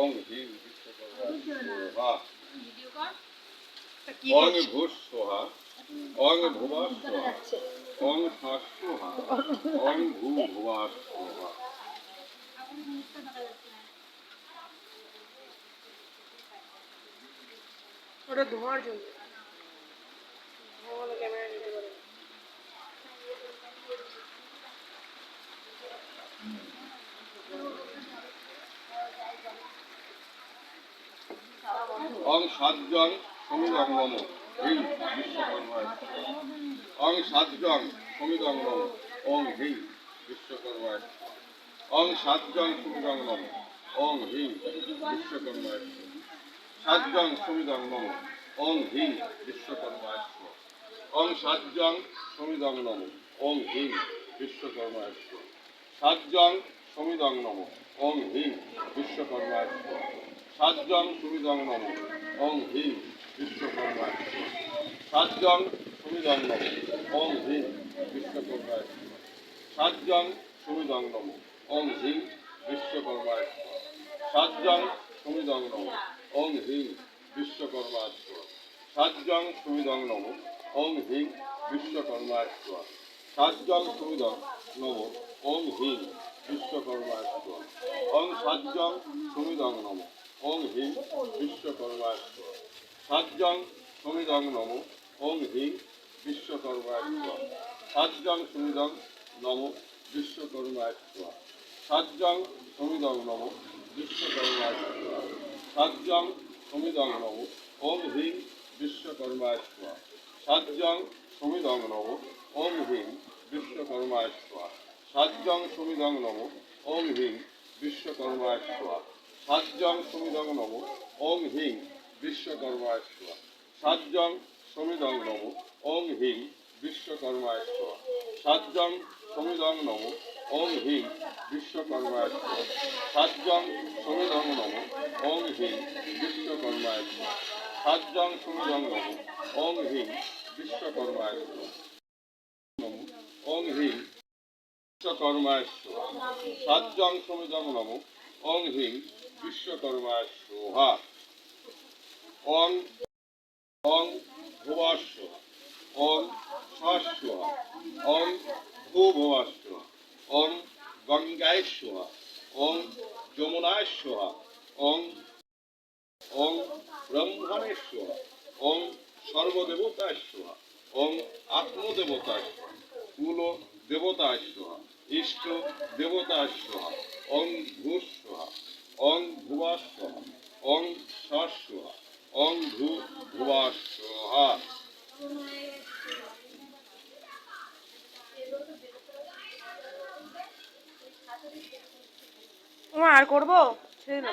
ওং হিং বিশ্বকর্মায় সোহা। ওং ভূষ সোহা, ওং ভুবা সোহা, ওং শাস সোহা, ওং ভূ ভুবা সোহা। ওটা ধোঁয়ার জন্য, ধোঁয়া ক্যামেরা নিতে পারে। ওং সাতজং সমিদং নম হিং বিশ্বকর্মায়। ওং সাতজং সমিদং নম ওং হিং বিশ্বকর্মায়। ওং সাতজং সমিদং নম ওং হিং বিশ্বকর্মায়। সাতজং সমিদং নম ওং হিং বিশ্বকর্মায়। ওং সাতজং সমিদং নম ওং হিং বিশ্বকর্মায়। সাতজং সমিদং নম ওং হিং বিশ্বকর্মায়। সাতজং সমিদং নম ওং হিং বিশ্বকর্মায়। সাতজং সমিদং নম ওং হিং বিশ্বকর্মায়। সাতজং সমিদং নম ওং হিং বিশ্বকর্মায়। সাতজং সমিদং নম ওং হিং বিশ্বকর্মায়। সাতজং সমিদং নম ওং হিং বিশ্বকর্মায়। সাতজং সমিদং নম ওং হিং বিশ্বকর্মায়। ওং সাতজং সমিদং নম ওং হিং বিশ্বকর্মায়। সাতজং সমিদং নম ওং হিং বিশ্বকর্মায়। সাতজং সমিদং নম বিশ্বকর্মায়। সাতজং সমিদং নম বিশ্বকর্মায়। সাতজং সমিদং নম ওং হিং বিশ্বকর্মায়। সাতজং সমিদং নম ওং হিং বিশ্বকর্মায়। সাতজং সমিদং নম ওং হিং বিশ্বকর্মায়। সাতজং সমিদং নম ওং হিং বিশ্বকর্মায়। সাতজং সমিদং নম ওং হিং বিশ্বকর্মায়। সাতজং সমিদং নম ওং হিং বিশ্বকর্মায়। সাতজং সমিদং নম ওং হিং বিশ্বকর্মায়। সাতজং সমিদং নম ওং হিং বিশ্বকর্মায়। নম ওং হিং বিশ্বকর্মায়। সাতজং সমিদং নম ওং হিং বিশ্বকর্মায় সোহা। ওং ওং ভুবাস্য, ওং শাস্য, ওং ভূ ভুবাস্য, ওং গঙ্গায় সোহা, ওং যমুনায় সোহা, ওং ওং ব্রহ্মণে সোহা, ওং সর্বদেবতায় সোহা, ওং আত্মদেবতায় সোহা, কুল দেবতায় সোহা, ইষ্ট দেবতায় সোহা, ওং ভূ সোহা, ওং ভুবা সোহা, ওং শাস সোহা, ওং ভূ ভুবা সোহা। আর করবো ছেড়ে না।